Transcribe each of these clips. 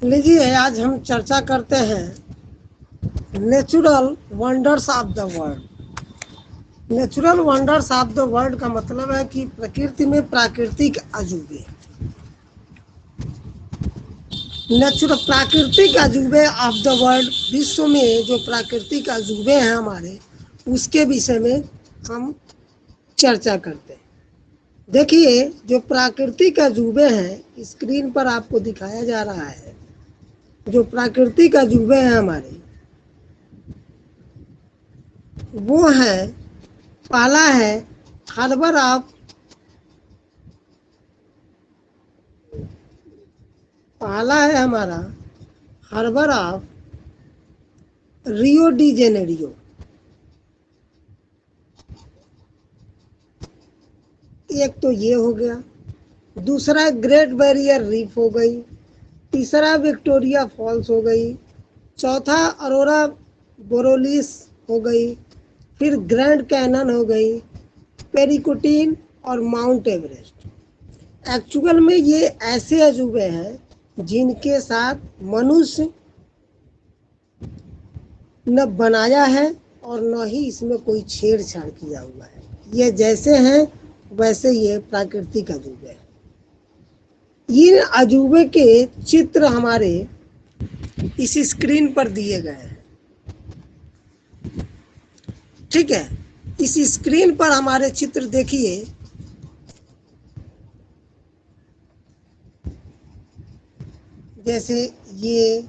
लीजिए, आज हम चर्चा करते हैं natural wonders of the world. Natural wonders of the world का मतलब है कि प्रकृति में प्राकृतिक अजूबे। नेचुरल प्राकृतिक अजूबे ऑफ द वर्ल्ड, विश्व में जो प्राकृतिक अजूबे हैं हमारे, उसके विषय में हम चर्चा करते हैं। देखिए, जो प्राकृतिक अजूबे हैं स्क्रीन पर आपको दिखाया जा रहा है। जो प्राकृतिक अजूबे हैं हमारे, वो है, पहला है हार्बर ऑफ पहला है हमारा harbour of Rio de Janeiro. एक तो ये हो गया। दूसरा ग्रेट बैरियर रीफ हो गई। तीसरा विक्टोरिया फॉल्स हो गई। चौथा अरोरा बोरोलिस हो गई। फिर ग्रैंड कैनन हो गई, पेरिकुटीन और माउंट एवरेस्ट। एक्चुअल में ये ऐसे अजूबे हैं जिनके साथ मनुष्य न बनाया है और न ही इसमें कोई छेड़छाड़ किया हुआ है। ये जैसे हैं वैसे ये प्राकृतिक अजूबे हैं। इन अजूबे के चित्र हमारे इस स्क्रीन पर दिए गए हैं। ठीक है, इस स्क्रीन पर हमारे चित्र देखिए। जैसे ये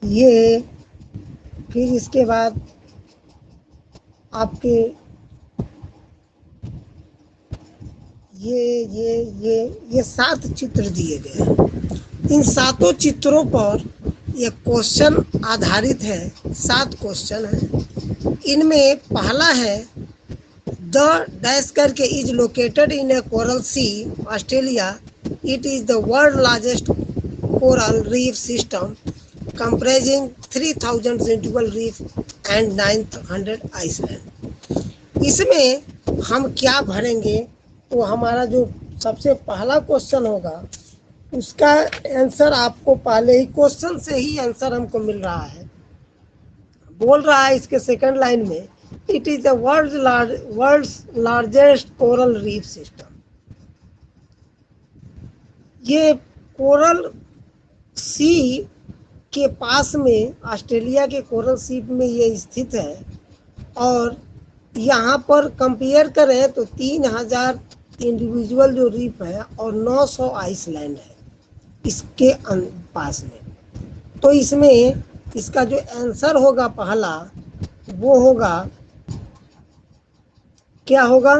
ये फिर इसके बाद आपके ये 7 चित्र दिए गए हैं। इन 7 चित्रों पर ये क्वेश्चन आधारित है। 7 क्वेश्चन है। इनमें पहला है द डैश करके is located in a coral sea Australia. It is the world largest coral reef system comprising 3000 individual reef and 900 island. इसमें हम क्या भरेंगे, तो हमारा जो सबसे पहला क्वेश्चन होगा उसका आंसर आपको पहले ही क्वेश्चन से ही आंसर हमको मिल रहा है। बोल रहा है इसके सेकंड लाइन में, it is the world's largest coral reef system. ये कोरल सी के पास में, ऑस्ट्रेलिया के कोरल सी में ये स्थित है। और यहाँ पर कंपेयर करें तो 3000 इंडिविजुअल जो रीफ है और 900 आइसलैंड है इसके पास में। तो इसमें इसका जो आंसर होगा पहला, वो होगा, क्या होगा,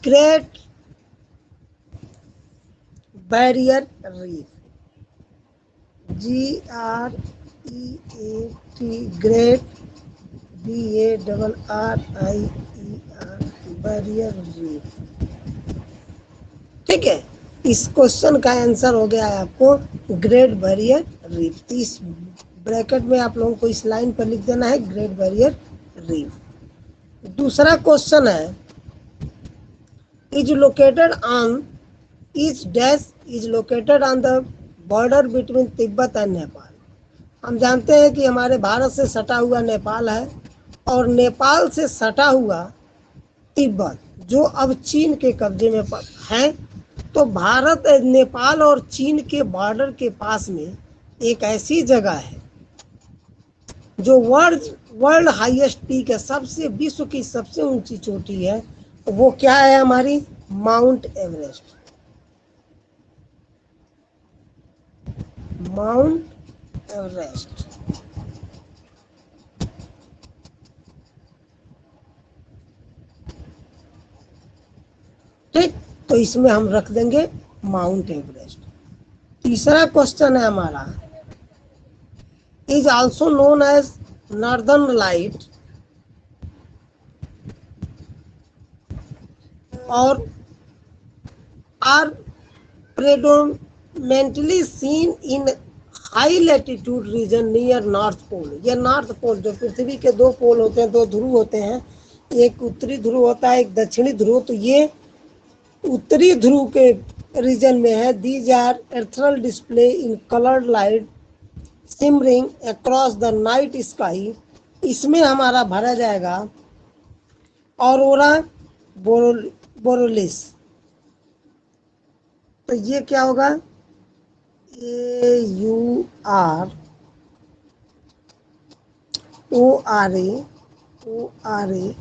great barrier reef. GREAT, great, BARRIER, barrier reef. ठीक है, इस क्वेश्चन का आंसर हो गया है आपको ग्रेट बैरियर रीफ। इस ब्रैकेट में आप लोगों को इस लाइन पर लिख देना है ग्रेट बैरियर रीफ। दूसरा क्वेश्चन है is located on is dash is located on the border between Tibet and Nepal. हम जानते हैं कि हमारे भारत से सटा हुआ नेपाल है और नेपाल से सटा हुआ तिब्बत, जो अब चीन के कब्जे में है। तो भारत, नेपाल और चीन के बॉर्डर के पास में एक ऐसी जगह है जो वर्ल्ड हाईएस्ट पीक है, सबसे विश्व की सबसे ऊंची चोटी है। वो क्या है हमारी, माउंट एवरेस्ट। Mount Everest. ठीक, तो इसमें हम रख देंगे माउंट एवरेस्ट। तीसरा क्वेश्चन है हमारा, is also known as northern light और are predominantly seen in high latitude region near north pole. ये नॉर्थ पोल, जो पृथ्वी के 2 पोल होते हैं, 2 ध्रुव होते हैं, एक उत्तरी ध्रुव होता है, एक दक्षिणी ध्रुव। तो ये उत्तरी ध्रुव के रीजन में है। These are ethereal display in coloured light shimmering across the night sky. इसमें हमारा भरा जाएगा ऑरोरा बोरोलिस। तो ये क्या होगा, AUR ORA BOREAL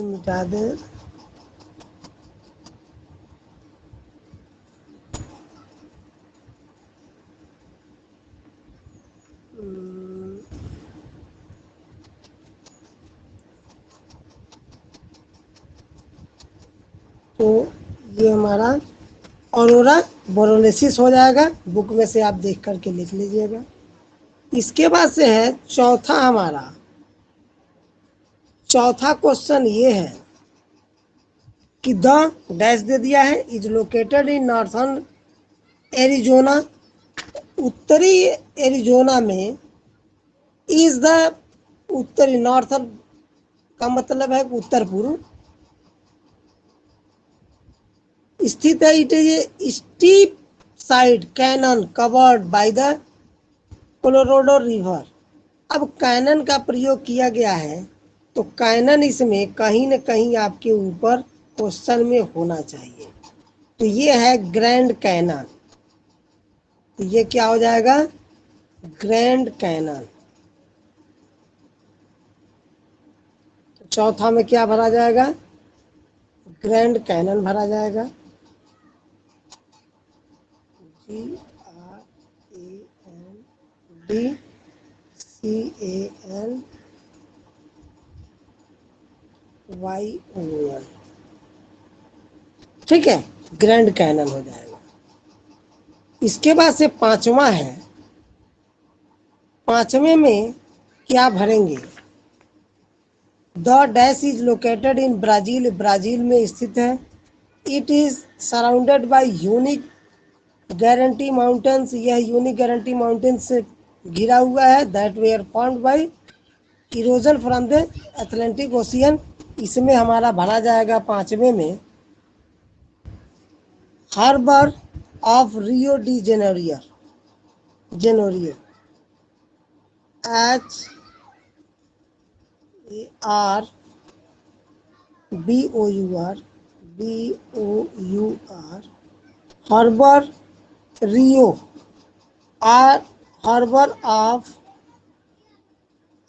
मिटा दे, तो ये हमारा ऑरोरा बोरोलिसिस हो जाएगा। बुक में से आप देख करके लिख लीजिएगा। इसके बाद से है चौथा क्वेश्चन ये है कि द डैश दे दिया है, is located in northern Arizona. उत्तरी एरिजोना में इज द उत्तरी नॉर्थर्न का मतलब है उत्तर पूर्व स्थित है। It is steep side canyon covered by the Colorado river. अब कैनन का प्रयोग किया गया है, तो कैनन इसमें कहीं न कहीं आपके ऊपर क्वेश्चन में होना चाहिए। तो ये है ग्रैंड कैनन। तो ये क्या हो जाएगा, ग्रैंड कैनन। तो चौथा में क्या भरा जाएगा, ग्रैंड कैनन भरा जाएगा। GRANDCANYON, ठीक है, ग्रैंड कैनन हो जाएगा। इसके बाद से पांचवा है। पांचवे में क्या भरेंगे, the dash is located in Brazil. Brazil में स्थित है। It is surrounded by unique granite mountains. यह यूनिक गारंटी माउंटेन्स से घिरा हुआ है। That were formed by erosion from the Atlantic ocean. इसमें हमारा भरा जाएगा पांचवे में harbour of Rio de Janeiro. HARBOUR harbour Rio, harbour of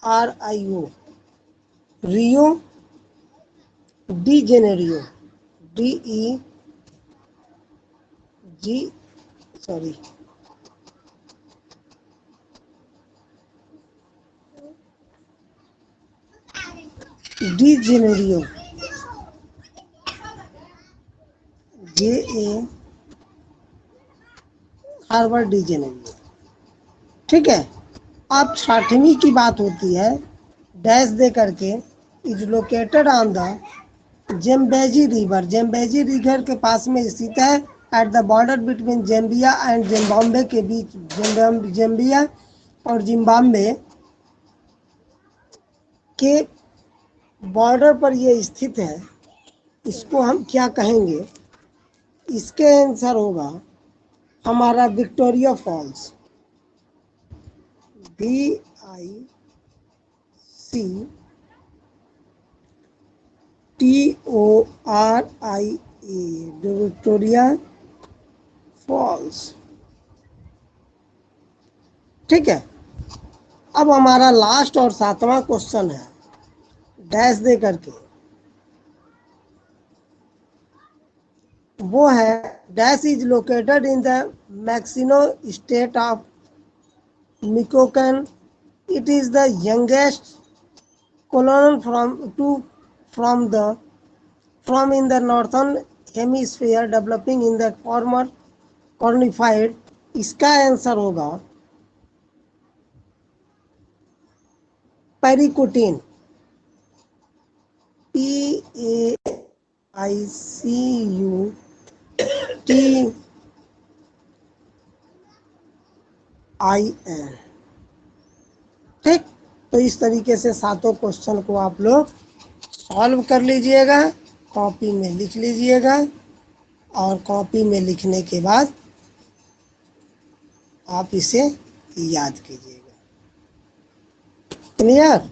RIO Rio de Janeiro DEG sorry de Janeiro JA harbour de Janeiro, ठीक है। अब छठवीं की बात होती है, डैश दे करके is located on the Zambezi river. Zambezi river के पास में स्थित है। At the border between Zambia and Zimbabwe के बीच, जेम्बिया और जिम्बाब्वे के बॉर्डर पर ये स्थित है। इसको हम क्या कहेंगे, इसके आंसर होगा हमारा Victoria falls. VICTORIA Victoria falls, ठीक है। अब हमारा लास्ट और सातवां क्वेश्चन है, डैश दे करके वो है, dash is located in the Mexican state of Michoacan. It is the youngest colonial from in the northern hemisphere developing in the former cornified। इसका आंसर होगा पेरिकुटिन, PAICUTIN। IN। ठीक, तो इस तरीके से सातों क्वेश्चन को आप लोग सॉल्व कर लीजिएगा, कॉपी में लिख लीजिएगा और कॉपी में लिखने के बाद आप इसे याद कीजिएगा। क्लियर?